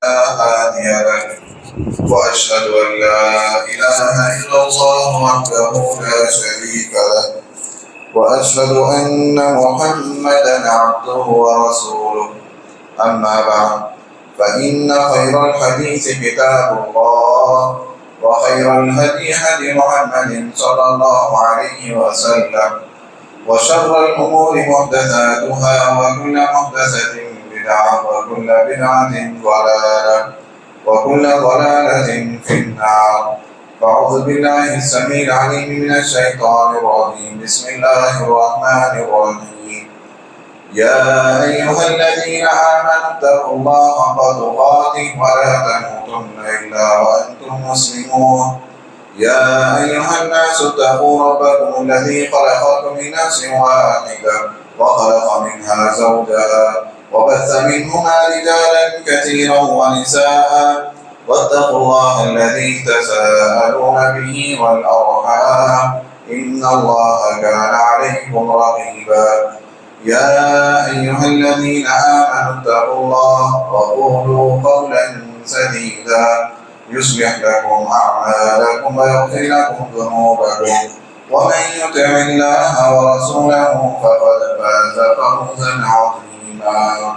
هادي له وأشهد أن لا إله إلا الله وحده لا شريك له وأشهد أن محمدا عبده ورسوله. أما بعد فإن خير الحديث كتاب الله وخير الهدي هدي محمد صلى الله عليه وسلم وشر الأمور محدثاتها وكل محدثة بدعة وكل بدعة ضلالة وكل ضلالة في النار. فأعوذ بالله السميع العليم من الشيطان الرجيم. بسم الله الرحمن الرحيم. يا أيها الذين آمنوا اتقوا الله حق تقاته ولا تموتن إلا وأنتم مسلمون. يا أيها الناس اتقوا ربكم الذي خلقكم من نفس واحدة وخلق منها زوجها وبث منهما رجالا كثيرا ونساء واتقوا الله الذي تساءلون به والأرحام إن الله كان عليكم رقيبا. يا أيها الذين آمنوا اتقوا الله وقولوا قولا سديدا يصلح لكم أعمالكم ويغفر لكم ذنوبكم ومن يطع الله ورسوله فقد فاز فوزا عظيما.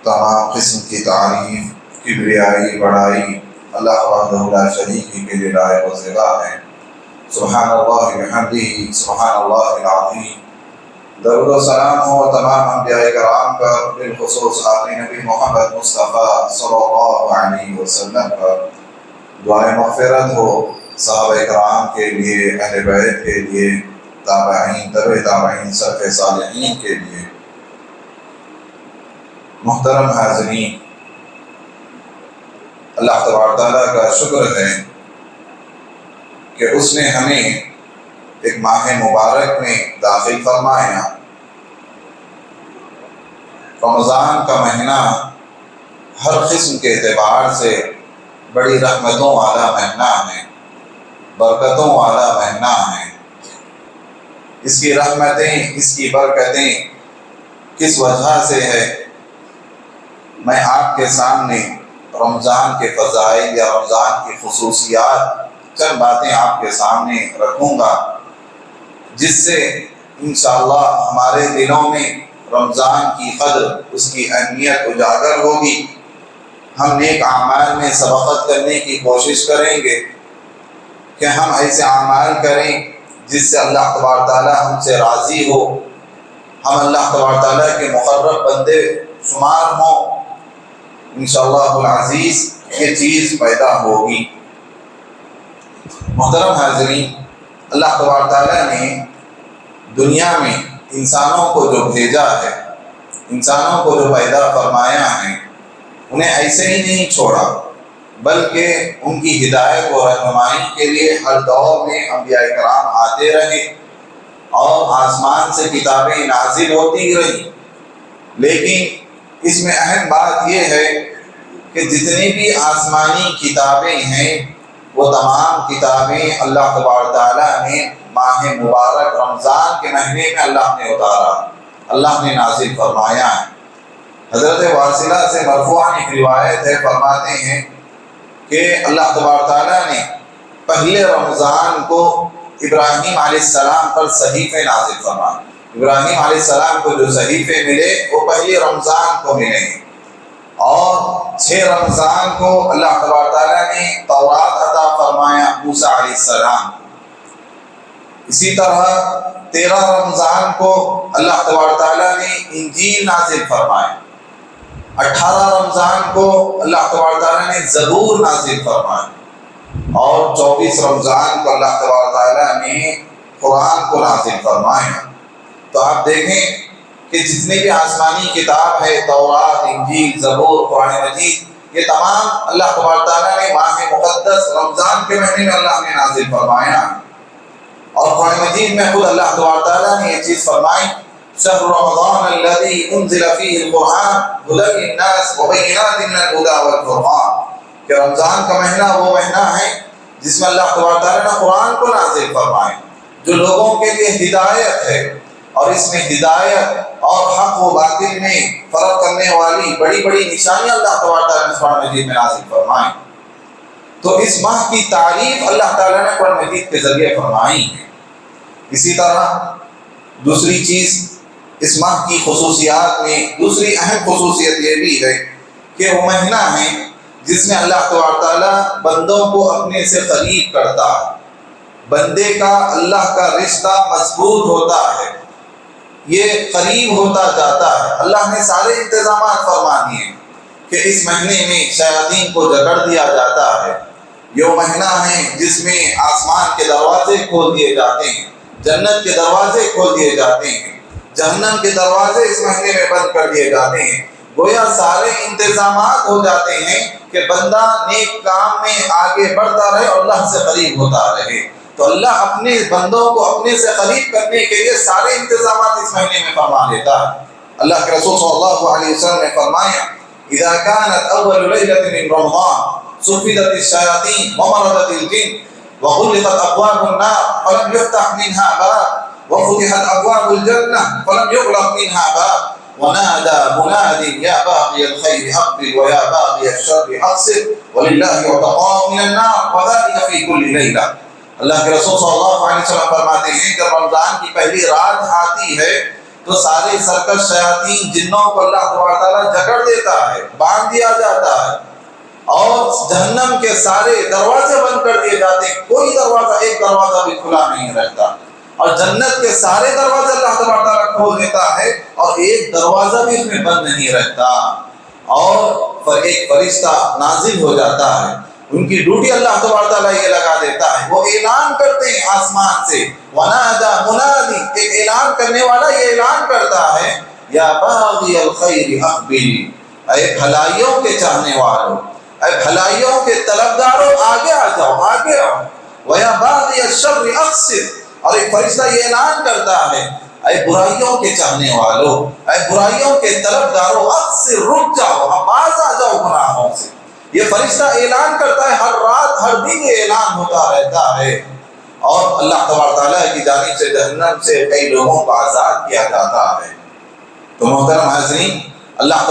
تمام قسم کی تعریف، کبریائی، بڑائی اللہ وحدہ لا شریک کے لیے لائق و زیبا ہے۔ سبحان اللہ بحمدہ، سبحان اللہ العظیم۔ درود و سلام ہو تمام انبیاء کرام پر، بالخصوص آخری نبی محمد مصطفیٰ صلی اللہ علیہ وسلم پر۔ دعائے مغفرت ہو صحابہ کرام کے لیے، اہل بیت کے لیے، تابعین، تبع تابعین، سلف صالحین کے لیے۔ محترم حاضرین، اللہ تبارک تعالیٰ کا شکر ہے کہ اس نے ہمیں ایک ماہ مبارک میں داخل فرمایا۔ رمضان کا مہینہ ہر قسم کے اعتبار سے بڑی رحمتوں والا مہینہ ہے، برکتوں والا مہینہ ہے۔ اس کی رحمتیں، اس کی برکتیں کس وجہ سے ہے، میں آپ کے سامنے رمضان کے فضائل یا رمضان کی خصوصیات چند باتیں آپ کے سامنے رکھوں گا، جس سے انشاءاللہ ہمارے دلوں میں رمضان کی قدر، اس کی اہمیت اجاگر ہوگی۔ ہم نیک اعمال میں سبقت کرنے کی کوشش کریں گے کہ ہم ایسے اعمال کریں جس سے اللہ تبارک تعالیٰ ہم سے راضی ہو، ہم اللہ تبارک تعالیٰ کے مقرب بندے شمار ہوں۔ انشاءاللہ العزیز یہ چیز پیدا ہوگی۔ محترم حاضرین، اللہ تبارک تعالیٰ نے دنیا میں انسانوں کو جو بھیجا ہے، انسانوں کو جو پیدا فرمایا ہے، انہیں ایسے ہی نہیں چھوڑا، بلکہ ان کی ہدایت و رہنمائی کے لیے ہر دور میں انبیاء کرام آتے رہے اور آسمان سے کتابیں نازل ہوتی رہی۔ لیکن اس میں اہم بات یہ ہے کہ جتنی بھی آسمانی کتابیں ہیں وہ تمام کتابیں اللہ تبارک تعالیٰ نے ماہ مبارک رمضان کے مہینے میں اللہ نے اتارا، اللہ نے نازل فرمایا ہے۔ حضرت واصلہ سے مرفوعاً ایک روایت ہے، فرماتے ہیں کہ اللہ تبارک تعالیٰ نے پہلے رمضان کو ابراہیم علیہ السلام پر صحیفے نازل فرمائے۔ ابراہیم علیہ السلام کو جو صحیفے ملے وہ پہلے رمضان کو ملے، اور 6 رمضان کو اللہ تبارک تعالیٰ نے تورات عطا فرمایا موسیٰ علیہ السلام۔ اسی طرح 13 رمضان کو اللہ تبارک تعالیٰ نے انجیل نازل فرمایا۔ 18 رمضان کو اللہ تبارک تعالیٰ نے زبور نازل فرمایا، اور 24 رمضان کو اللہ تبارک تعالیٰ نے قرآن کو نازل فرمایا۔ تو آپ دیکھیں کہ جتنی بھی آسمانی کتاب ہے، تورات، انجیل، زبور، قرآن مجید، یہ تمام اللہ تبارک تعالیٰ نے ماہ مقدس رمضان کے مہینے میں اللہ نے نازل فرمایا۔ اور قرآن مجید میں خود اللہ تبارک تعالیٰ نے یہ چیز فرمائی، شهر رمضان الذي انزل فيه القرآن هدى للناس وبينات من الهدى والفرقان، کہ رمضان کا مہینہ وہ مہینہ ہے جس میں اللہ تبارک تعالیٰ نے قرآن کو نازل فرمائے، جو لوگوں کے لیے ہدایت ہے، اور اس میں ہدایت اور حق و باطل میں فرق کرنے والی بڑی بڑی نشانیاں اللہ تعالیٰ نے قرآن مجید میں نازل فرمائیں۔ تو اس ماہ کی تعریف اللہ تعالیٰ نے قرآن مجید کے ذریعے فرمائی ہے۔ اسی طرح دوسری چیز اس ماہ کی خصوصیات میں دوسری اہم خصوصیت یہ بھی ہے کہ وہ مہینہ ہے جس میں اللہ تعالیٰ بندوں کو اپنے سے قریب کرتا ہے، بندے کا اللہ کا رشتہ مضبوط ہوتا ہے، یہ قریب ہوتا جاتا ہے۔ اللہ نے سارے انتظامات فرما دیے کہ اس مہینے میں شیاطین کو جکڑ دیا جاتا ہے۔ یہ وہ مہینہ ہے جس میں آسمان کے دروازے کھول دیے جاتے ہیں، جنت کے دروازے کھول دیے جاتے ہیں، جہنم کے دروازے اس مہینے میں بند کر دیے جاتے ہیں۔ گویا سارے انتظامات ہو جاتے ہیں کہ بندہ نیک کام میں آگے بڑھتا رہے اور اللہ سے قریب ہوتا رہے۔ تو اللہ اپنے بندوں کو اپنے سے قریب کرنے کے لیے سارے انتظامات اس مہینے میں فرما دیتا ہے۔ اللہ کے رسول صلی اللہ علیہ وسلم نے فرمایا اذا كانت اول ليلة من رمضان صفدت الشياطين ومرضت الجن وغلقت ابواب النار فلم يفتح منها باب وفتحت ابواب الجنة فلم يغلق منها باب ونادى مناد يا باغي الخير اقبل ويا باغي الشر اقصر ولله عتقاء من النار وذلك في كل ليلة۔ اللہ کے رسول صلی اللہ علیہ وسلم فرماتے ہیں جب رمضان کی پہلی رات آتی ہے تو سارے سرکش شیاطین جنوں کو اللہ تعالیٰ جکڑ دیتا ہے، باندھ دیا جاتا ہے، اور جہنم کے سارے دروازے بند کر دیے جاتے ہیں، کوئی دروازہ ایک دروازہ بھی کھلا نہیں رہتا، اور جنت کے سارے دروازے اللہ تعالیٰ کھول دیتا ہے اور ایک دروازہ بھی اس میں بند نہیں رہتا، اور ایک فرشتہ نازل ہو جاتا ہے، ان کی ڈیوٹی اللہ تعالیٰ یہ لگا دیتا ہے، وہ اعلان کرتے ہیں آسمان سے، وَنَادَى مُنَادٍ، ایک اعلان کرنے والا یہ اعلان کرتا ہے یا باغی الخیر اقبل، اے بھلائیوں کے چاہنے والوں، اے بھلائیوں کے طلبگاروں آگے آ جاؤ، آگے آؤ، وَيَا بَاغِيَ الشَّرِّ اقصر، اور ایک فرشتہ یہ اعلان کرتا ہے اے برائیوں کے چاہنے والوں، اے برائیوں کے طلبگاروں اقصر، رک جاؤ، باز آ جاؤ گناہوں سے۔ یہ فرشتہ اعلان کرتا ہے، ہر رات ہر دن یہ اعلان ہوتا رہتا ہے، اور اللہ تبارک تعالیٰ کی جانب سے جہنم سے کئی لوگوں کو آزاد کیا جاتا ہے۔ تو محترم حاضرین، اللہ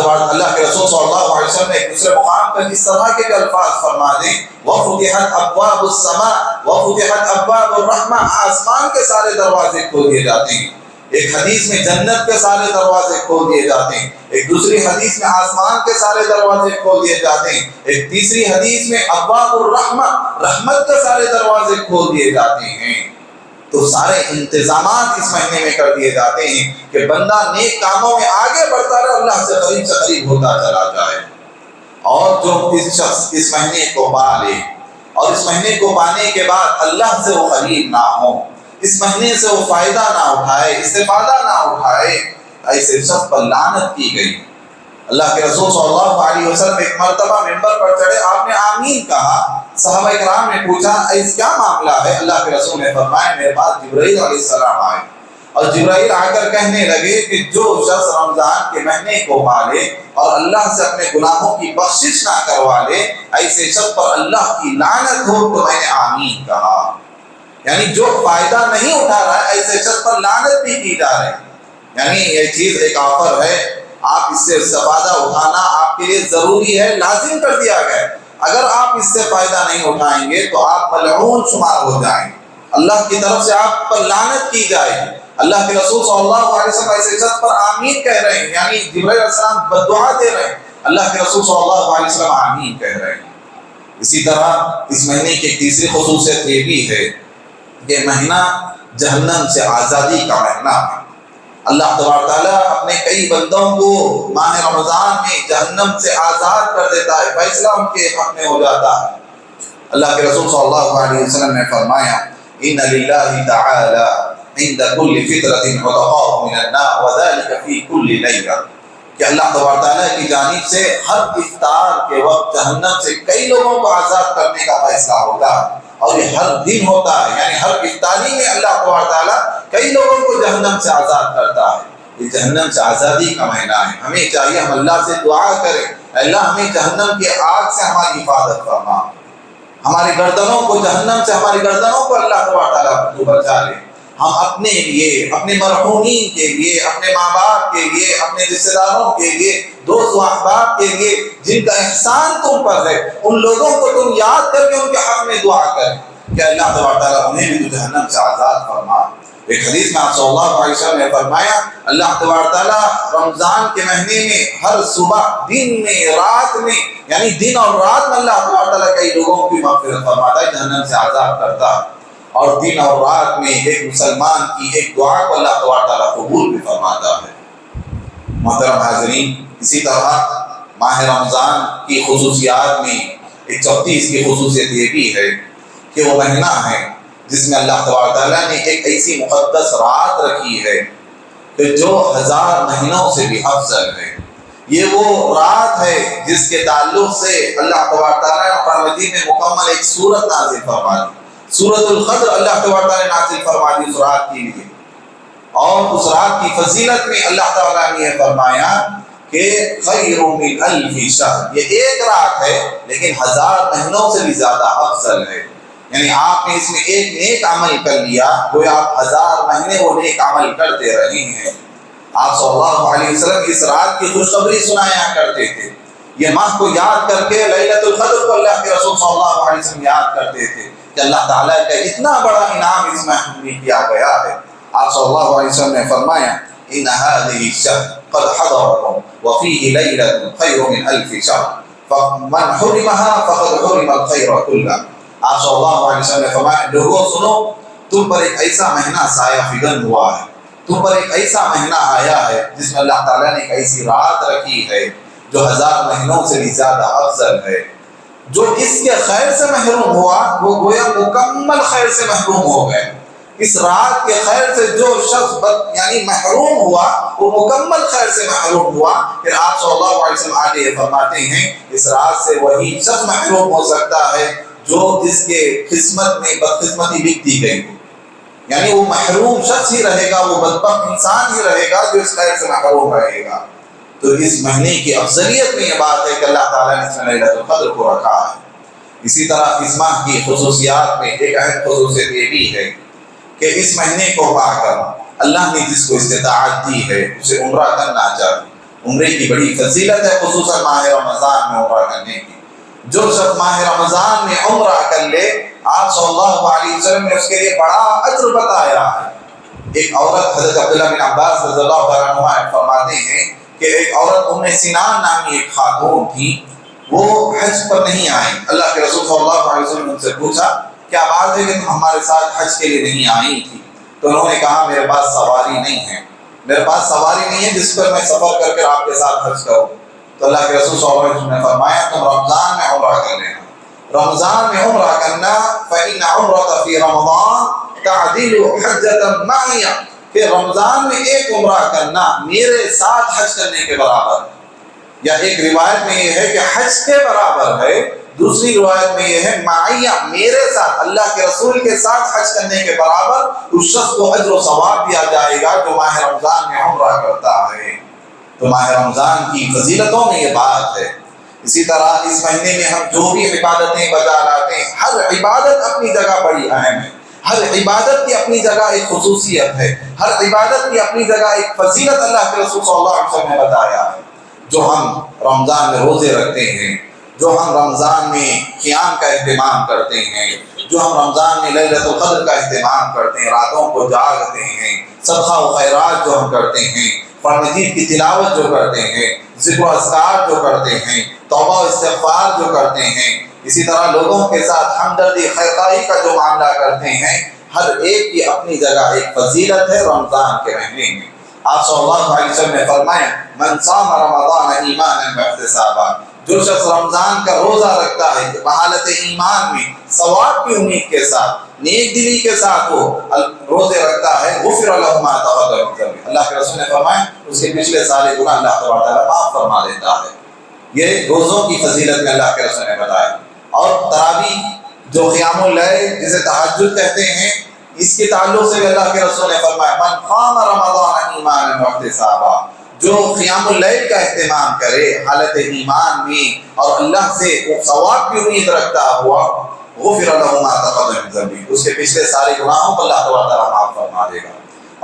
کے رسول صلی اللہ علیہ وسلم نے ایک دوسرے مقام پر اس طرح کے الفاظ فرما دیں وَفُتِحَتْ أَبْوَابُ السَّمَاءِ وَفُتِحَتْ أَبْوَابُ الرَّحْمَةِ، آسمان کے سارے دروازے کھول دیے جاتے ہیں۔ ایک حدیث میں جنت کے سارے دروازے کھول دیے جاتے ہیں، ایک دوسری حدیث میں آسمان کے سارے دروازے کھول دیے جاتے ہیں، ایک تیسری حدیث میں ابواب الرحمہ، رحمت کے سارے دروازے کھول دیے جاتے ہیں۔ تو سارے انتظامات اس مہینے میں کر دیے جاتے ہیں کہ بندہ نیک کاموں میں آگے بڑھتا رہے، اللہ سے قریب ہوتا چلا جائے، اور جو اس شخص اس مہینے کو پا لے اور اس مہینے کو پانے کے بعد اللہ سے وہ قریب نہ ہو، اس مہینے سے وہ فائدہ نہ اٹھائے، استفادہ نہ اٹھائے، ایسے شخص پر لعنت کی گئی۔ اللہ کے رسول صلی اللہ علیہ وسلم ایک مرتبہ ممبر پر چڑھے، آپ نے آمین کہا، صحابہ کرام نے پوچھا ایسا کیا معاملہ ہے؟ اللہ کے رسول نے فرمایا میرے پاس جبرائیل علیہ السلام آئے، اور جبرائیل آ کر کہنے لگے کہ جو شخص رمضان کے مہینے کو پالے اور اللہ سے اپنے گناہوں کی بخشش نہ کروا لے، ایسے شخص پر اللہ کی لعنت ہو۔ تو میں نے آمین کہا، یعنی جو فائدہ نہیں اٹھا رہا ہے ایسے شخص پر لعنت بھی کی جا رہی ہے۔ یعنی یہ چیز ایک آفر ہے، آپ اس سے استفادہ اٹھانا آپ کے لیے ضروری ہے، لازم کر دیا گیا ہے۔ اگر آپ اس سے فائدہ نہیں اٹھائیں گے تو آپ ملعون شمار ہو جائیں گے، اللہ کی طرف سے آپ پر لعنت کی جائے گی۔ اللہ کے رسول صلی اللہ علیہ وسلم ایسے شخص پر آمین کہہ رہے ہیں، یعنی جبرائیل علیہ السلام بددعا دے رہے ہیں، اللہ کے رسول صلی اللہ علیہ وسلم آمین کہہ رہے ہیں۔ اسی طرح اس مہینے کی تیسری خصوصیت یہ بھی ہے کہ مہینہ جہنم سے آزادی کا مہینہ ہے۔ اللہ تبارک تعالیٰ اپنے کئی بندوں کو ماہ رمضان میں جہنم سے آزاد کر دیتا ہے، فیصلہ ان کے حق میں ہو جاتا ہے۔ اللہ کے رسول صلی اللہ علیہ وسلم نے فرمایا ان للہ تعالی عند كل فطرة عتقاء من النار وذلك في كل ليلة، کہ اللہ تبارک تعالیٰ کی جانب سے ہر افطار کے وقت جہنم سے کئی لوگوں کو آزاد کرنے کا فیصلہ ہوتا ہے، اور یہ ہر دن ہوتا ہے، یعنی ہر افطاری میں اللہ تبارک تعالیٰ کئی لوگوں کو جہنم سے آزاد کرتا ہے۔ یہ جہنم سے آزادی کا مہینہ ہے، ہمیں چاہیے ہم اللہ سے دعا کریں اللہ ہمیں جہنم کی آگ سے ہماری حفاظت فرما، ہماری گردنوں کو جہنم سے، ہماری گردنوں کو اللہ تبارک تعالیٰ تو بچا لے، ہم اپنے لیے، اپنے مرحومین کے لیے، اپنے ماں باپ کے لیے، اپنے رشتے داروں کے لیے، دوست و احباب کے لیے جن کا احسان تم پر ہے، ان لوگوں کو تم یاد کر کے ان کے حق میں دعا کریں کہ اللہ تبارک تعالیٰ انہیں بھی تو جہنم سے آزاد فرما۔ ایک حدیث میں آپ صلی اللہ علیہ وسلم نے فرمایا اللہ تبارک تعالیٰ رمضان کے مہینے میں ہر صبح، دن میں، رات میں، یعنی دن اور رات میں اللہ تبارک تعالیٰ کئی لوگوں کی مغفرت فرماتا ہے، جہنم سے آزاد کرتا ہے، اور دن اور رات میں ایک مسلمان کی ایک دعا کو اللہ تبارک تعالیٰ قبول بھی فرماتا ہے۔ محترم حاضرین، اسی طرح ماہ رمضان کی خصوصیات میں ایک چوتھی اس کی خصوصیت یہ بھی ہے کہ وہ مہینہ ہے جس میں اللہ تبارک تعالیٰ نے ایک ایسی مقدس رات رکھی ہے کہ جو 1000 مہینوں سے بھی افضل ہے۔ یہ وہ رات ہے جس کے تعلق سے اللہ تبارک تعالیٰ نے قرآن مجید میں مکمل ایک سورت نازل فرما دی، سورۃ القدر اللہ تبارک تعالیٰ نے نازل فرما دی اس رات کے لیے، اور اس رات کی فضیلت میں اللہ تعالیٰ نے یہ فرمایا کہ خیر من الف شہر، یہ ایک رات ہے لیکن 1000 مہینوں سے بھی زیادہ افضل ہے۔ یعنی آپ نے اس میں ایک نیک عمل کر لیا، گویا آپ 1000 مہینے وہ نیک عمل کرتے رہے ہیں۔ آپ صلی اللہ علیہ وسلم اس رات کی خوشخبری سنایا کرتے تھے، یہ ماہ کو یاد کر کے لیلۃ القدر کو اللہ کے رسول صلی اللہ علیہ وسلم یاد کرتے تھے کہ اللہ تعالیٰ کا اتنا بڑا انعام اس ماہ میں کیا گیا ہے۔ آپ صلی اللہ علیہ وسلم نے فرمایا ان هذه الشهر قد حضركم وفيه ليلة خير من الف شهر فمن حرمها فقد حرم الخير كله۔ آپ صلی اللہ علیہ وسلم نے فرمایا لوگوں سنو، تم پر ایک ایسا مہینہ سایہ فگن ہوا ہے، تم پر ایک ایسا مہینہ آیا ہے جس میں اللہ تعالیٰ نے ایک ایسی رات رکھی ہے جو 1000 مہینوں سے بھی زیادہ افضل ہے۔ جو اس کے خیر سے محروم ہوا وہ گویا مکمل خیر سے محروم ہو گئے۔ اس رات کے خیر سے جو شخص یعنی محروم ہوا وہ مکمل خیر سے محروم ہوا۔ پھر آپ صلی اللہ علیہ وسلم آگے یہ فرماتے ہیں اس رات سے وہی شخص محروم ہو سکتا ہے جو جس کے قسمت میں بدقسمتی لکھ دی گئی، یعنی وہ محروم شخص ہی رہے گا، وہ بدبخت انسان ہی رہے گا جو اس خیر سے محروم رہے گا۔ تو اس مہینے کی افضلیت میں یہ بات ہے کہ اللہ تعالیٰ نے اس میں لیلۃ القدر کو رکھا ہے۔ اسی طرح اس ماہ کی خصوصیات میں ایک اہم خصوصیت یہ بھی ہے کہ اس مہینے کو پا کر اللہ نے جس کو استطاعت دی ہے اسے عمرہ کرنا چاہیے۔ عمرے کی بڑی فضیلت ہے، خصوصاً ماہ رمضان میں عمرہ کرنے کی۔ جو شخص ماہ رمضان میں عمرہ کر لے، آپ صلی اللہ علیہ وسلم نے اس کے لیے بڑا اجر بتایا ہے۔ ایک عورت حضرت عبداللہ بن عباس رضی اللہ عنہ فرماتے ہیں کہ ایک عورت ام سنان نامی ایک خاتون تھی، وہ حج پر نہیں آئی۔ اللہ کے رسول صلی اللہ علیہ وسلم نے ان سے پوچھا کیا بات ہے کہ تم ہمارے ساتھ حج کے لیے نہیں آئی تھی؟ تو انہوں نے کہا میرے پاس سواری نہیں ہے، میرے پاس سواری نہیں ہے جس پر میں سفر کر کے آپ کے ساتھ حج کروں۔ تو اللہ کے رسول صلی اللہ علیہ وسلم نے فرمایا تم رمضان میں عمرہ کر لینا، رمضان میں عمرہ کرنا، فإن عمرة في رمضان تعدل حجة معي، کہ رمضان میں ایک عمرہ کرنا میرے ساتھ حج کرنے کے برابر ہے۔ یا ایک روایت میں یہ ہے کہ حج کے برابر ہے، دوسری روایت میں یہ ہے معیہ میرے ساتھ، اللہ کے رسول کے ساتھ حج کرنے کے برابر اس شخص کو اجر و ثواب دیا جائے گا جو ماہ رمضان میں عمرہ کرتا ہے۔ تو ماہ رمضان کی فضیلتوں میں یہ بات ہے۔ اسی طرح اس مہینے میں ہم جو بھی عبادتیں بجا لاتے ہیں، ہر عبادت اپنی جگہ بڑی اہم ہے، ہر عبادت کی اپنی جگہ ایک خصوصیت ہے، ہر عبادت کی اپنی جگہ ایک فضیلت اللہ کے رسول صلی اللہ علیہ وسلم نے بتایا ہے۔ جو ہم رمضان میں روزے رکھتے ہیں، جو ہم رمضان میں قیام کا اہتمام کرتے ہیں، جو ہم رمضان میں لیلۃ القدر کا اہتمام کرتے ہیں، راتوں کو جاگتے ہیں، صدقہ و خیرات جو ہم کرتے ہیں، قرآن مجید کی تلاوت جو کرتے ہیں، ذکر و اذکار جو کرتے ہیں، توبہ و استغفار جو کرتے ہیں، اسی طرح لوگوں کے ساتھ ہمدردی خیرخواہی کا جو معاملہ کرتے ہیں، ہر ایک کی اپنی جگہ ایک فضیلت ہے رمضان کے مہینے میں۔ آپ صلی اللہ علیہ وسلم نے فرمایا من صام رمضان ایمانا واحتسابا، جو شخص رمضان کا روزہ رکھتا ہے بحالت ایمان میں، ثواب کی امید کے ساتھ، نیک دلی کے ساتھ وہ روزے رکھتا ہے، غفر له ما تقدم من ذنبه، اللہ کے رسول نے فرمایا اس کے پچھلے سارے گناہ اللہ تبارک و تعالیٰ معاف فرما دیتا ہے۔ یہ روزوں کی فضیلت میں اللہ کے رسول نے بتایا۔ اور تراویح جو قیام اللیل جسے تہجد کہتے ہیں، اس کے تعلق سے بھی اللہ کے رسول نے فرمایا من قام رمضان ایمانا واحتسابا، جو قیام اللیل کا اہتمام کرے حالت ایمان میں اور اللہ سے وہ ثواب کی امید رکھتا ہوا، غفر له ما تقدم من ذنبه، اس کے پچھلے سارے گناہوں کو اللہ تعالیٰ معاف فرما دے گا۔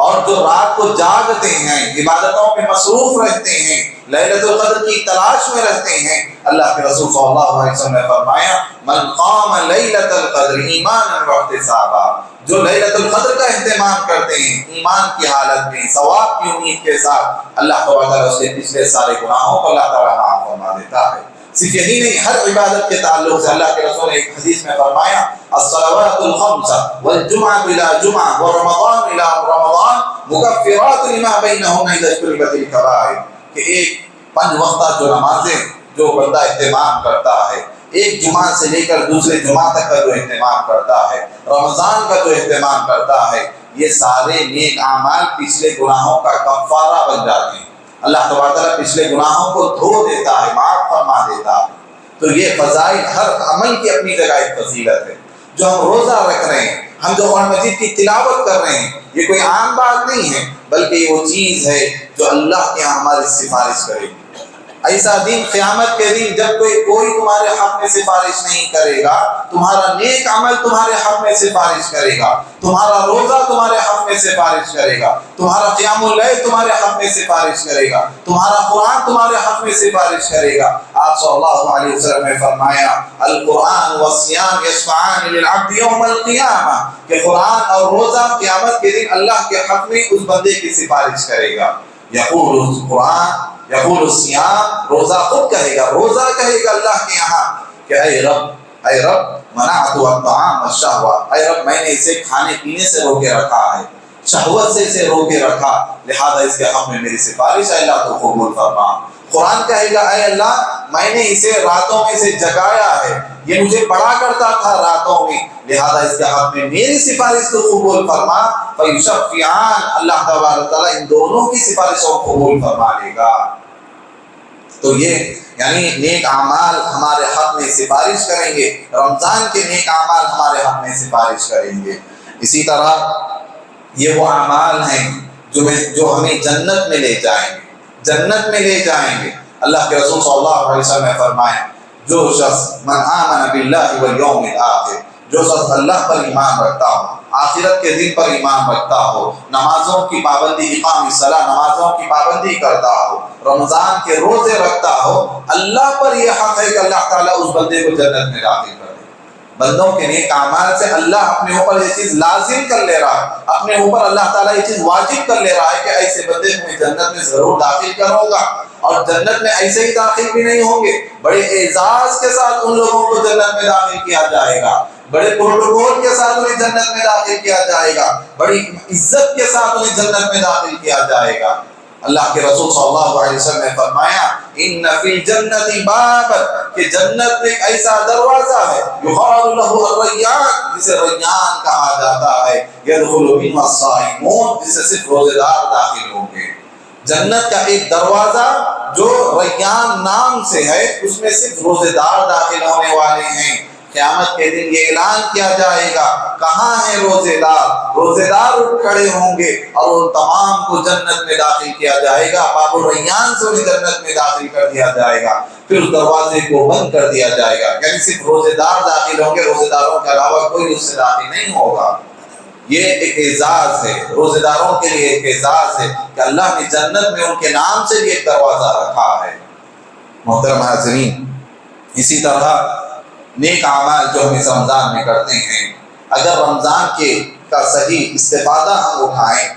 اور جو رات کو جاگتے ہیں، عبادتوں میں مصروف رہتے ہیں، لیلۃ القدر کی تلاش میں رہتے ہیں، اللہ کے رسول صلی اللہ علیہ وسلم نے فرمایا من قام لیلۃ القدر ایمانا واحتسابا، جو لیلۃ القدر کا اہتمام کرتے ہیں ایمان کی حالت میں، ثواب کی امید کے ساتھ، اللہ تعالیٰ اس کے پچھلے سارے گناہوں کو اللہ تعالیٰ معاف فرما دیتا ہے۔ صرف یہی نہیں، ہر عبادت کے تعلق سے اللہ کے رسول نے ایک حدیث میں فرمایا الصلوات الخمس والجمعة إلى جمعة ورمضان إلى رمضان مكفرات لما بينهن إذا اجتنبت الكبائر، کہ ایک 5 وقتہ جو نمازیں جو بندہ اہتمام کرتا ہے، ایک جمعہ سے لے کر دوسرے جمعہ تک کا جو اہتمام کرتا ہے، رمضان کا جو اہتمام کرتا ہے، یہ سارے نیک اعمال پچھلے گناہوں کا کفارہ بن جاتے ہیں۔ اللہ تعالیٰ پچھلے گناہوں کو دھو دیتا ہے، معاف فرما دیتا ہے۔ تو یہ فضائل، ہر عمل کی اپنی جگہ ایک فضیلت ہے۔ جو ہم روزہ رکھ رہے ہیں، ہم جو قرآن مجید کی تلاوت کر رہے ہیں، یہ کوئی عام بات نہیں ہے، بلکہ یہ وہ چیز ہے جو اللہ کے یہاں ہماری سفارش کرے گی۔ ایسا دن قیامت کے دن جب کوئی تمہارے حق میں سفارش نہیں کرے گا، تمہارا نیک عمل تمہارے حق میں سفارش کرے گا، تمہارا روزہ تمہارے حق میں سفارش کرے گا، تمہارا قیام اللیل تمہارے حق میں سفارش کرے گا، تمہارا قرآن تمہارے حق میں سفارش کرے گا۔ آپ صلی اللہ علیہ وسلم نے فرمایا القرآن والصیام یشفعان للعبد یوم القیامہ، کہ قرآن اور روزہ قیامت کے دن اللہ کے حق میں اس بندے کی سفارش کرے گا۔ یقول القرآن یقول الصیام، روزہ خود کہے گا، روزہ کہے گا اللہ کے یہاں کہ اے رب منعت الطعام والشہوہ، اے رب میں نے اسے کھانے پینے سے روکے رکھا ہے، شہوت سے اسے روکے رکھا، لہذا اس کے حق میں میری سفارش ہے، اللہ تو قبول فرما۔ قرآن کہے گا اے اللہ میں نے اسے راتوں میں سے جگایا ہے، یہ مجھے پڑھا کرتا تھا راتوں میں، لہذا اس کے حق میں میری سفارش کو قبول فرما۔ فیشفعان، اللہ تبارک تعالیٰ ان دونوں کی سفارشوں کو قبول فرما لے گا۔ تو یہ یعنی نیک اعمال ہمارے حق میں سفارش کریں گے، رمضان کے نیک اعمال ہمارے حق میں سفارش کریں گے۔ اسی طرح یہ وہ اعمال ہیں جو ہمیں جنت میں لے جائیں گے، جنت میں لے جائیں گے۔ اللہ کے رسول صلی اللہ علیہ وسلم نے فرمایا جو شخص من آمن باللہ والیوم الآخر، جو شخص اللہ پر ایمان رکھتا ہو، آخرت کے دن پر ایمان رکھتا ہو، نمازوں کی پابندی، اقام الصلاۃ، نمازوں کی پابندی کرتا ہو، رمضان کے روزے رکھتا ہو، اللہ پر یہ حق ہے کہ اللہ تعالیٰ اس بندے کو جنت میں داخل کر دے۔ بندوں کے نیک اعمال سے اللہ اپنے اوپر یہ چیز لازم کر لے رہا ہے، اپنے اوپر اللہ تعالیٰ یہ چیز واجب کر لے رہا ہے کہ ایسے بندے کو میں جنت میں ضرور داخل کروں گا، اور جنت میں ایسے ہی داخل بھی نہیں ہوں گے، بڑے اعزاز کے ساتھ ان لوگوں کو جنت میں داخل کیا جائے گا، بڑے پروٹوکول کے ساتھ انہیں جنت میں داخل کیا جائے گا، بڑی عزت کے ساتھ انہیں جنت میں داخل کیا جائے گا۔ اللہ کے رسول صلی اللہ علیہ وسلم نے فرمایا ان فی الجنت باب، کہ جنت میں ایک ایسا دروازہ ہے یقال له الریان، جسے ریان کہا جاتا ہے، یدخل منه الصائمون، جسے صرف روزے دار داخل ہوں گے۔ جنت کا ایک دروازہ جو ریان نام سے ہے، اس میں صرف روزے دار داخل ہونے والے ہیں۔ قیامت کے دن یہ اعلان کیا جائے گا کہاں ہیں روزے دار، روزے دار اٹھ کھڑے ہوں گے اور ان تمام کو جنت میں داخل کیا جائے گا، باب الریان سے انہیں جنت میں داخل کر دیا جائے گا، پھر اس دروازے کو بند کر دیا جائے گا، یعنی صرف روزے دار داخل ہوں گے، روزے داروں کے علاوہ کوئی اس سے داخل نہیں ہوگا۔ یہ ایک اعزاز ہے، روزے داروں کے لیے ایک اعزاز ہے کہ اللہ نے جنت میں ان کے نام سے بھی ایک دروازہ رکھا ہے۔ محترم حاضرین، اسی طرح نیک اعمال جو ہم اس رمضان میں کرتے ہیں، اگر رمضان کا صحیح استفادہ ہم اٹھائیں،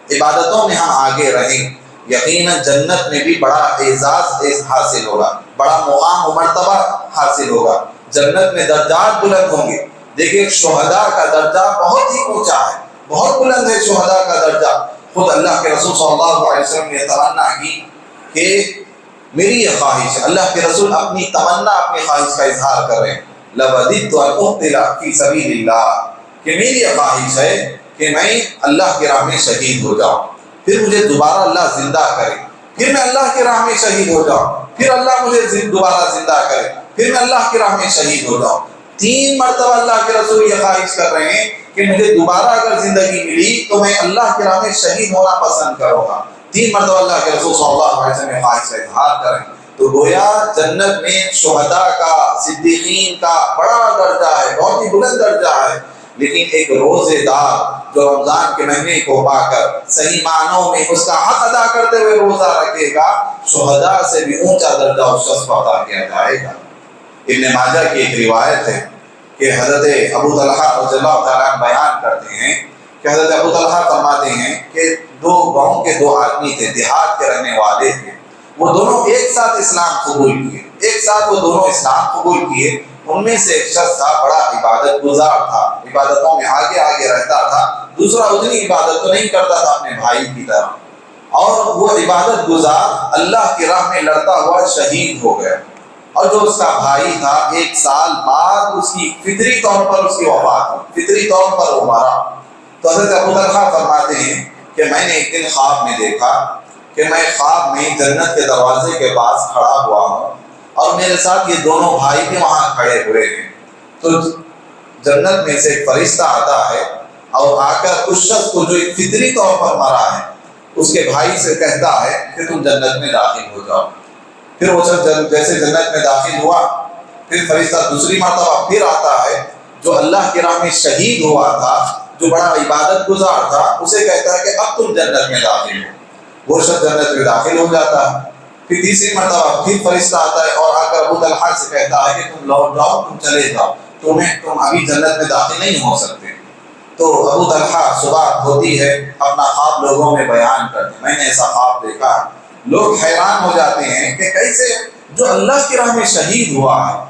عبادتوں میں ہم آگے رہیں، یقیناً جنت میں بھی بڑا اعزاز حاصل ہوگا، بڑا مقام و مرتبہ حاصل ہوگا، جنت میں درجات بلند ہوں گے۔ دیکھیں شہداء کا درجہ بہت ہی اونچا ہے، بہت بلند ہے شہداء کا درجہ۔ خود اللہ کے رسول صلی اللہ علیہ وسلم نے تمنا کی کہ میری یہ خواہش ہے، اللہ کے رسول اپنی تمنا، اپنی خواہش کا اظہار کر رہے ہیں، لَوَدِدْتُ أَنْ أُقْتَلَ فِي سَبِيلِ اللَّهِ، کہ میری یہ خواہش ہے کہ میں اللہ کی راہ میں شہید ہو جاؤں، پھر مجھے دوبارہ اللہ زندہ کرے، پھر میں اللہ کی راہ میں شہید ہو جاؤں، پھر اللہ مجھے دوبارہ زندہ کرے، پھر میں اللہ کی راہ میں شہید ہو جاؤں۔ 3 مرتبہ اللہ کے رسول یہ خواہش کر رہے ہیں کہ مجھے دوبارہ اگر زندگی ملی تو میں اللہ کی راہ میں شہید ہونا پسند کروں گا۔ 3 مرتبہ اللہ کے رسول صلی اللہ علیہ وسلم نے خواہش کا اظہار کریں، تو گویا جنت میں شہداء کا صدیقین کا بڑا درجہ ہے، بہت ہی بلند درجہ ہے، لیکن ایک روزے دار جو رمضان کے مہینے کو پا کر صحیح معنوں میں اس کا حق ادا کرتے ہوئے روزہ رکھے گا، شہداء سے بھی اونچا درجہ اس شخص کو عطا کیا جائے گا۔ ابن ماجہ کی ایک روایت ہے کہ حضرت ابو طلحہ رضی اللہ تعالیٰ عنہ بیان کرتے ہیں کہ حضرت ابو طلحہ فرماتے ہیں کہ دو گاؤں کے دو آدمی تھے، دیہات کے رہنے والے تھے، وہ دونوں ایک ساتھ اسلام قبول کیے، ایک ساتھ وہ دونوں اسلام قبول کیے۔ ان میں سے ایک شخص تھا بڑا عبادت گزار تھا، عبادتوں میں آگے آگے رہتا تھا، دوسرا اتنی عبادت تو نہیں کرتا تھا اپنے بھائی کی طرح، اور وہ عبادت گزار اللہ کی راہ میں لڑتا ہوا شہید ہو گیا، اور جو اس کا بھائی تھا 1 سال بعد اس کی فطری طور پر اس کی وفات ہوئی، فطری طور پر وہ مرا۔ تو حضرت ابو طلحہ فرماتے ہیں کہ میں نے ایک دن خواب میں دیکھا کہ میں خواب میں جنت کے دروازے کے پاس کھڑا ہوا ہوں اور میرے ساتھ یہ دونوں بھائی بھی وہاں کھڑے ہوئے ہیں۔ تو جنت میں سے ایک فرشتہ آتا ہے اور آ کر اس شخص کو جو ایک فطری طور پر مرا ہے اس کے بھائی سے کہتا ہے کہ تم جنت میں داخل ہو جاؤ۔ پھر وہ شخص جیسے جنت میں داخل ہوا، پھر فرشتہ دوسری مرتبہ پھر آتا ہے جو اللہ کی راہ میں شہید ہوا تھا، جو بڑا عبادت گزار تھا، اسے کہتا ہے کہ اب تم جنت میں داخل ہو۔ وہ شخص جنت میں داخل ہو جاتا ہے۔ پھر تیسری مرتبہ پھر فرشتہ آتا ہے اور آ کر ابو طلحہ سے کہتا ہے کہ تم لوٹ جاؤ، تم چلے جاؤ، تم ابھی جنت میں داخل نہیں ہو سکتے۔ تو ابو طلحہ صبح ہوتی ہے اپنا خواب لوگوں میں بیان کرتے ہیں، میں نے ایسا خواب دیکھا ہے۔ لوگ حیران ہو جاتے ہیں کہ کیسے جو اللہ کی راہ میں شہید ہوا ہے،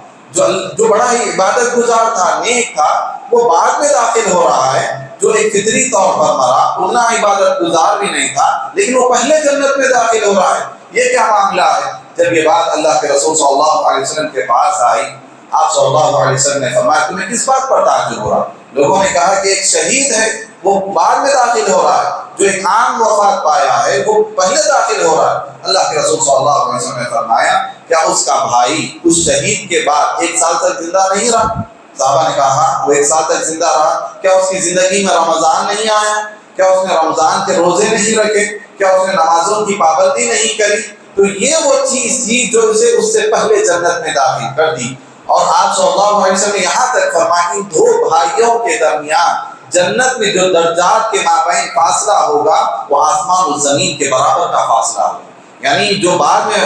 جو بڑا ہی عبادت گزار تھا، نیک تھا، وہ بعد میں داخل ہو رہا ہے، جو ایک فطری طور پر مرا، اتنا عبادت گزار بھی نہیں تھا، لیکن وہ پہلے جنت میں داخل ہو رہا ہے، یہ کیا معاملہ ہے؟ جب یہ بات اللہ کے رسول صلی اللہ علیہ وسلم کے پاس آئی، آپ صلی اللہ علیہ وسلم نے فرمایا تمہیں کس بات پر تعجب ہو رہا؟ لوگوں نے کہا کہ ایک شہید ہے وہ بعد میں داخل ہو رہا ہے، جو ایک عام وفات پایا ہے وہ پہلے داخل ہو رہا ہے۔ اللہ کے رسول صلی اللہ علیہ وسلم نے فرمایا کیا اس کا بھائی اس شہید کے بعد 1 سال تک زندہ نہیں رہا؟ صحابہ نے کہا ہاں وہ 1 سال تک زندہ رہا۔ کیا اس کی زندگی میں رمضان نہیں آیا؟ کیا اس نے رمضان کے روزے نہیں رکھے؟ کیا اس نے نمازوں کی پابندی نہیں کری؟ تو یہ وہ چیز تھی جو اسے اس سے پہلے جنت میں داخل کر دی۔ اور آپ صلی اللہ علیہ وسلم نے یہاں تک فرمایا ان 2 بھائیوں کے درمیان جنت میں جو درجات کے مابین فاصلہ ہوگا وہ آسمان و زمین کے برابر کا فاصلہ ہوگا، یعنی جو بعد میں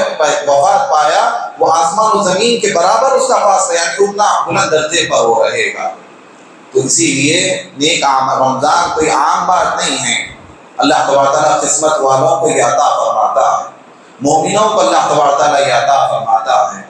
وفات پایا وہ آسمان و زمین کے برابر اس کا فاصلہ، یعنی اتنا بلند درجے پر وہ رہے گا۔ تو اسی لیے نیک رمضان کوئی عام بات نہیں ہے، اللہ تبارک تعالیٰ قسمت والوں کو یہ عطا فرماتا ہے، مومنوں کو اللہ تبارک تعالیٰ یہ عطا فرماتا ہے،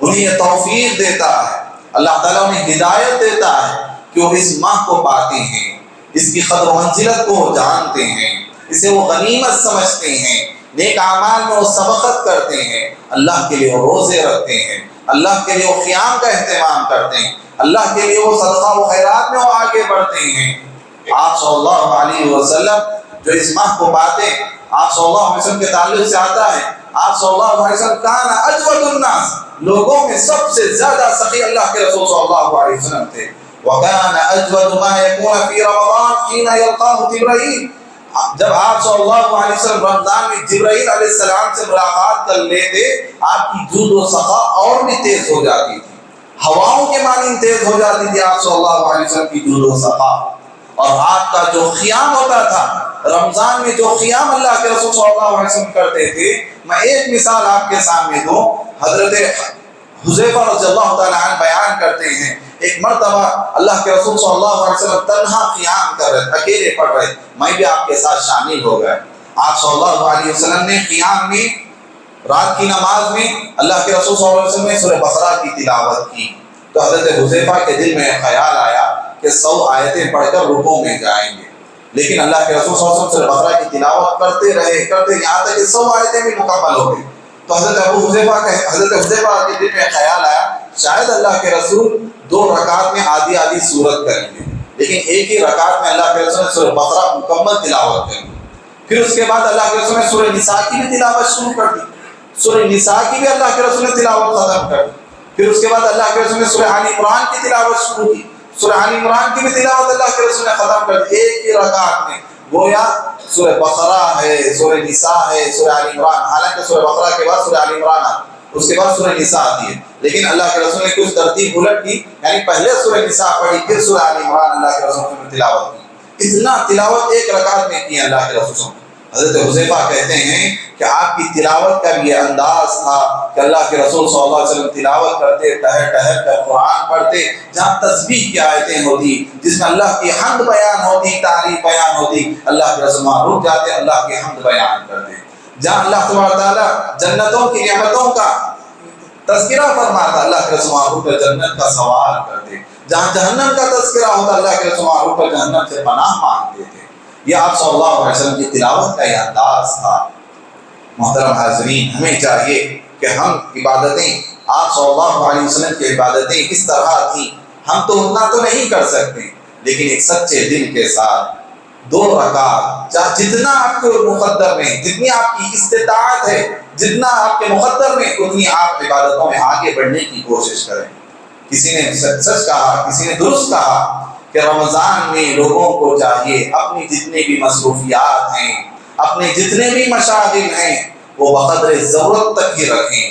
انہیں یہ توفیق دیتا ہے، اللہ تعالیٰ انہیں ہدایت دیتا ہے کہ وہ اس ماہ کو پاتے ہیں، اس کی قدر و منزلت کو جانتے ہیں، اسے وہ غنیمت سمجھتے ہیں، نیک اعمال میں وہ سبقت کرتے ہیں، اللہ کے لیے وہ روزے رکھتے ہیں، اللہ کے لیے وہ قیام کا اہتمام کرتے ہیں، اللہ کے لیے وہ صدقہ و خیرات میں وہ آگے بڑھتے ہیں۔ آپ صلی اللہ علیہ وسلم جو اس ماہ کو پاتے، آپ صلی اللہ علیہ وسلم کے تعلق سے آتا ہے، آپ صلی اللہ علیہ وسلم کان اجود الناس، لوگوں میں سب سے زیادہ سخی اللہ کے رسول صلی اللہ علیہ وسلم تھے۔ وَكَانَ أَجْوَدُ مَا يَكُونَ فِي رَمَضَانَ حِينَ يَلْقَاهُ جِبْرَائِيلُ، جب آپ صلی اللہ علیہ وسلم رمضان میں جبرائیل علیہ السلام سے ملاقات کر لیتے، آپ کی جود و سخا اور بھی تیز ہو جاتی تھی، ہواؤں کے مانند تیز ہو جاتی تھی آپ صلی اللہ علیہ وسلم کی جود و سخا۔ اور آپ کا جو قیام ہوتا تھا رمضان میں، جو قیام اللہ کے رسول صلی اللہ علیہ وسلم کرتے تھے، میں ایک مثال آپ کے سامنے دوں، حضرت حذیفہ رضی اللہ تعالیٰ عنہ بیان کرتے ہیں ایک مرتبہ اللہ کے رسول صلی اللہ علیہ وسلم تنہا قیام کر رہے، اکیلے پڑھ رہے، میں بھی آپ کے ساتھ شامل ہو گئے۔ آپ صلی اللہ علیہ وسلم نے قیام میں، رات کی نماز میں اللہ کے رسول صلی اللہ علیہ وسلم نے سورہ بقرہ کی تلاوت کی، تو حضرت حذیفہ کے دل میں خیال آیا کہ 100 آیتیں پڑھ کر رکوع میں جائیں گے، لیکن اللہ کے رسول صلی اللہ علیہ وسلم سورہ بقرہ کی تلاوت کرتے رہے یہاں تک کہ 100 آیتیں بھی مکمل ہو گئی۔ تو حضرت حذیفہ کے دل میں خیال آیا شاید اللہ کے رسول 2 رکعت میں آدھی آدھی سورت کریں گے، لیکن ایک ہی رکعت میں اللہ کے رسول نے سورہ بقرہ مکمل تلاوت کریں گے۔ پھر اس کے بعد اللہ کے رسول نے سورہ نساء کی بھی تلاوت شروع کر دی، سورہ نساء کی بھی اللہ کے رسول نے تلاوت ختم کر دی۔ پھر اس کے بعد اللہ کے رسول نے سورہ آل عمران کی تلاوت شروع کی، سورہ آل عمران کی بھی تلاوت اللہ کے رسول نے ختم کر دی ایک ہی رکعت میں۔ گویا سورہ بقرہ ہے، سورہ نساء ہے، سورہ آل عمران، حالانکہ سورہ بقرہ کے بعد سورہ آل عمران آتی، اس کے بعد سورہ نساء آتی ہے، لیکن اللہ کے رسول نے کچھ ترتیب الٹ کی، یعنی پہلے سورہ نساء پڑھی پھر سورہ آل عمران اللہ کے رسول نے تلاوت کی۔ اتنا تلاوت ایک رکعت میں کی اللہ کے رسول۔ حضرت حذیفہ کہتے ہیں کہ آپ کی تلاوت کا بھی یہ انداز تھا کہ اللہ کے رسول صلی اللہ علیہ وسلم تلاوت کرتے، ٹہر ٹہر کر قرآن پڑھتے، جہاں تسبیح کی آیتیں ہوتی، جس میں اللہ کی حمد بیان ہوتی، تعریف بیان ہوتی، اللہ کے رسول وہاں رک جاتے، اللہ کی حمد بیان کرتے۔ جہاں اللہ تبارک تعالیٰ جنتوں کی نعمتوں کا تذکرہ فرماتا، اللہ کے رسول وہاں رک کر جنت کا سوال کرتے۔ جہاں جہنم کا تذکرہ ہوتا، اللہ کے رسول وہاں رک کر جہنم سے پناہ مانگتے تھے۔ یہ آپ صلی اللہ علیہ وسلم کی تلاوت کا یہ انداز تھا۔ محترم حاضرین، ہمیں چاہیے کہ ہم عبادتیں، آپ صلی اللہ علیہ وسلم کی عبادتیں کس طرح تھیں، ہم تو اتنا تو نہیں کر سکتے، لیکن ایک سچے دل کے ساتھ 2 رکعت، جتنا آپ کے مقدر میں، جتنی آپ کی استطاعت ہے، جتنا آپ کے مقدر میں، اتنی آپ عبادتوں میں آگے بڑھنے کی کوشش کریں۔ کسی نے سچ کہا، کسی نے درست کہا کہ رمضان میں لوگوں کو چاہیے اپنی جتنی بھی مصروفیات ہیں، اپنے جتنے بھی مشاغل ہیں، وہ بقدر ضرورت تک ہی رکھیں،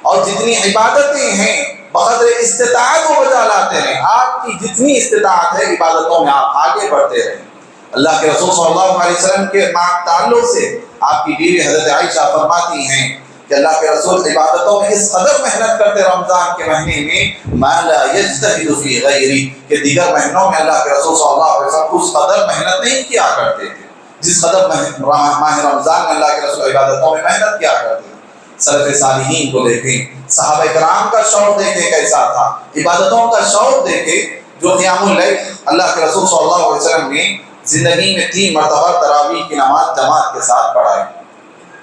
اور جتنی عبادتیں ہیں بقدر استطاعت کو بجا لاتے رہیں۔ آپ کی جتنی استطاعت ہے عبادتوں میں آپ آگے بڑھتے رہیں۔ اللہ کے رسول صلی اللہ علیہ وسلم کے تعلق سے آپ کی بیوی حضرت عائشہ فرماتی ہیں کہ اللہ کے رسول عبادتوں میں اس قدر محنت کرتے رمضان کے مہینے میں، ما لا یجتہد فی غیری، کہ دیگر مہینوں میں اللہ کے رسول صلی اللہ علیہ وسلم اس قدر محنت نہیں کیا کرتے تھے جس قدر ماہ رمضان میں اللہ کے رسول عبادتوں میں محنت کیا کرتے تھے۔ سلف صالحین کو دیکھیں، صحابہ کرام کا شوق دیکھیں کیسا تھا، عبادتوں کا شوق دیکھیں۔ جو قیام اللیل اللہ کے رسول صلی اللہ علیہ وسلم نے زندگی میں 3 مرتبہ تراویح کی نماز جماعت کے ساتھ پڑھائی۔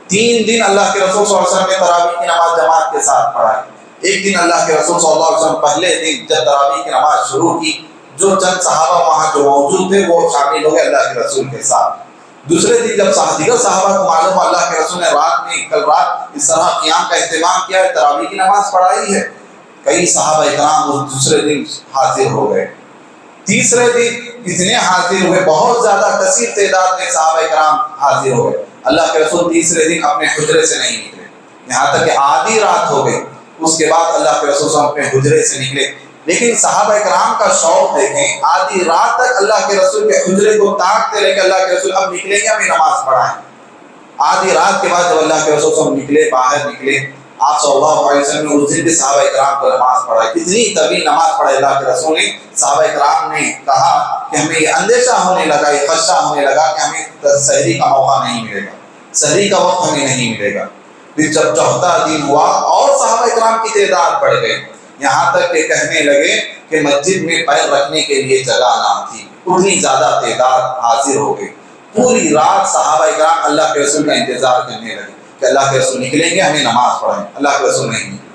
3 دن اللہ کے رسول صلی اللہ علیہ وسلم نے تراویح کی نماز جماعت کے ساتھ پڑھائی۔ ایک دن اللہ کے رسول صلی اللہ علیہ وسلم پہلے دن جب تراویح کی نماز شروع کی، جو چند صحابہ وہاں جو موجود تھے وہ شامل ہو گئے اللہ کے رسول کے ساتھ۔ دوسرے دن جب دیگر صحابہ کو معلوم ہوا اللہ کے رسول نے کل رات اس طرح قیام کا اہتمام کیا ہے، تراویح کی نماز پڑھائی ہے، کئی صحابہ اکرام اس دوسرے دن حاضر ہو گئے۔ تیسرے دن اتنے حاضر ہوئے، بہت زیادہ کثیر تعداد میں صحابہ اکرام حاضر ہو گئے۔ اللہ کے رسول تیسرے دن اپنے حجرے سے نہیں نکلے، یہاں تک کہ آدھی رات ہو گئی، اس کے بعد اللہ کے رسول اپنے حجرے سے نکلے۔ لیکن صحابہ کرام کا شوق دیکھیں، آدھی رات تک اللہ کے رسول کے حجرے کو تاکتے رہے کہ اللہ کے رسول اب نکلیں گے، ہمیں نماز پڑھائیں۔ آدھی رات کے بعد جب اللہ کے رسول سب نکلے، باہر نکلے، آپ صلی اللہ علیہ وسلم نے اس دن بھی صحابہ کرام کو نماز پڑھائی۔ اتنی طویل نماز پڑھائی اللہ کے رسول نے، صحابہ کرام نے کہا کہ ہمیں یہ اندیشہ ہونے لگا، یہ خدشہ ہونے لگا کہ ہمیں سحری کا موقع نہیں ملے گا، سحری کا وقت ہمیں نہیں ملے گا۔ پھر جب 14 دن ہوا اور صحابہ کرام کی تعداد بڑھ گئی، یہاں تک کہ کہنے لگے کہ مسجد میں پیر رکھنے کے لیے جگہ نہ تھی، اتنی زیادہ تعداد حاضر ہو گئی۔ پوری رات صحابہ کرام اللہ کے رسول کا انتظار کرنے لگے کہ اللہ کے رسول نکلیں گے، ہمیں نماز پڑھیں۔ اللہ کے رسول نہیں نکلے،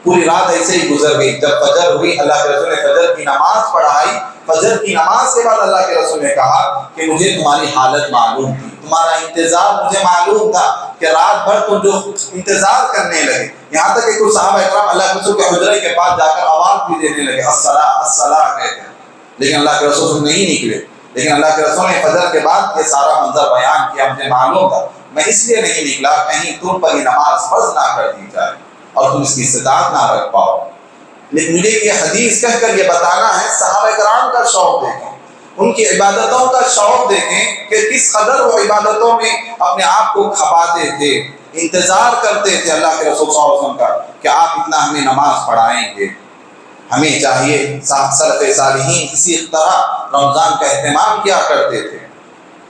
پوری رات ایسے ہی گزر گئی۔ جب فجر ہوئی، اللہ کے رسول نے فجر کی نماز پڑھائی۔ فجر کی نماز کے بعد اللہ کے رسول نے کہا کہ مجھے تمہاری حالت معلوم تھی، تمہارا انتظار مجھے معلوم تھا کہ رات بھر تم جو انتظار کرنے لگے، یہاں تک کہ کچھ صحابہ اکرام اللہ کے رسول کے حجرے کے پاس جا کر آواز بھی دینے لگے، الصلاۃ الصلاۃ کہتے ہیں، لیکن اللہ کے رسول نہیں نکلے۔ لیکن اللہ کے رسول نے فجر کے بعد یہ سارا منظر بیان کیا، مجھے معلوم تھا، میں اس لیے نہیں نکلا کہیں تم پر یہ نماز فرض نہ کر دی جائے اور تم اس کی استطاعت نہ رکھ پاؤ۔ لیکن مجھے یہ حدیث کہہ کر یہ بتانا ہے، صحابہ کرام کا شوق دیکھیں، ان کی عبادتوں کا شوق دیکھیں کہ کس قدر وہ عبادتوں میں اپنے آپ کو کھپاتے تھے، انتظار کرتے تھے اللہ کے رسول صلی اللہ علیہ وسلم کا کہ آپ اتنا ہمیں نماز پڑھائیں گے۔ ہمیں چاہیے سلف صالحین اسی طرح رمضان کا اہتمام کیا کرتے تھے۔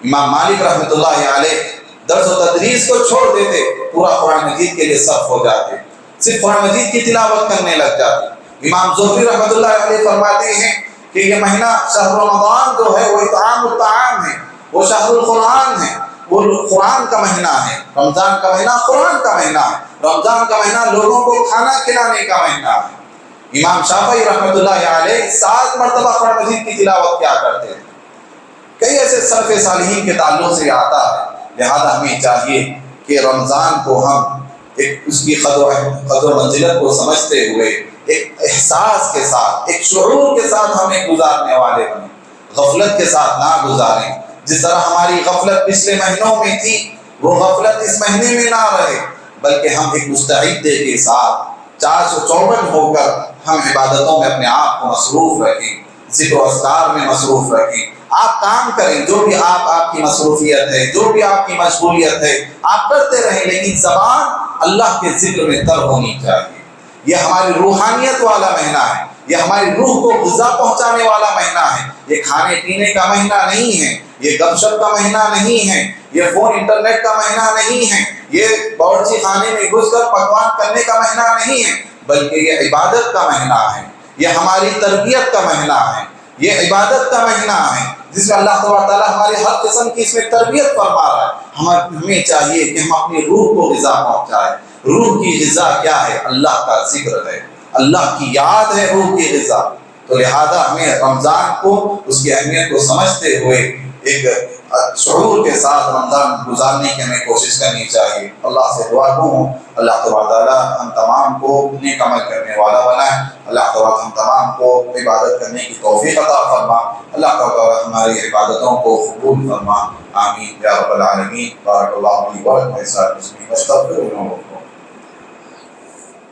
امام مالک رحمۃ اللہ علیہ درس و تدریس کو چھوڑ دیتے، پورا قرآن مجید کے لیے صف ہو جاتے، صرف قرآن مجید کی تلاوت کرنے لگ جاتے۔ امام زہری رحمۃ اللہ علیہ فرماتے ہیں کہ یہ مہینہ شہر رمضان جو ہے وہ اطعام الطعام ہے، وہ شہر القرآن ہے، وہ قرآن کا مہینہ ہے۔ رمضان کا مہینہ قرآن کا مہینہ ہے، رمضان کا مہینہ لوگوں کو کھانا کھلانے کا مہینہ ہے۔ امام شافعی رحمۃ اللہ علیہ 7 مرتبہ قرآن مجید کی تلاوت کیا کرتے تھے۔ کئی ایسے سلف صالحین کے تعلق سے آتا ہے، لہذا ہمیں چاہیے کہ رمضان کو ہم ایک اس کی قدر و منزلت کو سمجھتے ہوئے ایک احساس کے ساتھ، ایک شعور کے ساتھ ہمیں گزارنے والے بنیں، غفلت کے ساتھ نہ گزاریں۔ جس طرح ہماری غفلت پچھلے مہینوں میں تھی، وہ غفلت اس مہینے میں نہ رہے، بلکہ ہم ایک مستعدی کے ساتھ 454 ہو کر ہم عبادتوں میں اپنے آپ کو مصروف رکھیں، ذکر و اذکار میں مصروف رکھیں۔ آپ کام کریں، جو بھی آپ کی مصروفیت ہے، جو بھی آپ کی مشغولیت ہے، آپ کرتے رہیں، لیکن زبان اللہ کے ذکر میں تر ہونی چاہیے۔ یہ ہماری روحانیت والا مہینہ ہے، یہ ہماری روح کو غذا پہنچانے والا مہینہ ہے۔ یہ کھانے پینے کا مہینہ نہیں ہے، یہ گپ شپ کا مہینہ نہیں ہے، یہ فون انٹرنیٹ کا مہینہ نہیں ہے، یہ باورچی خانے میں گھس کر پکوان کرنے کا مہینہ نہیں ہے، بلکہ یہ عبادت کا مہینہ ہے، یہ ہماری تربیت کا مہینہ ہے، یہ عبادت کا مہینہ ہے، جس میں اللہ تعالیٰ ہماری ہر قسم کی اس میں تربیت فرما رہا ہے۔ ہمیں چاہیے کہ ہم اپنی روح کو غذا پہنچائیں۔ روح کی غذا کیا ہے؟ اللہ کا ذکر ہے، اللہ کی یاد ہے روح کی غذا۔ تو لہذا ہمیں رمضان کو اس کی اہمیت کو سمجھتے ہوئے ایک شعور کے ساتھ رمضان گزارنے کی ہمیں کوشش کرنی چاہیے۔ اللہ سے دعا ہوں اللہ تعالیٰ ہم تمام کو نیک عمل کرنے والا بنائے، اللہ تعالیٰ ہم تمام کو عبادت کرنے کی توفیق عطا فرما، اللہ تعالیٰ ہماری عبادتوں کو قبول فرما، آمین یا رب العالمین۔ بارک اللہ لی و لکم فی القرآن العظیم واستغفروہ۔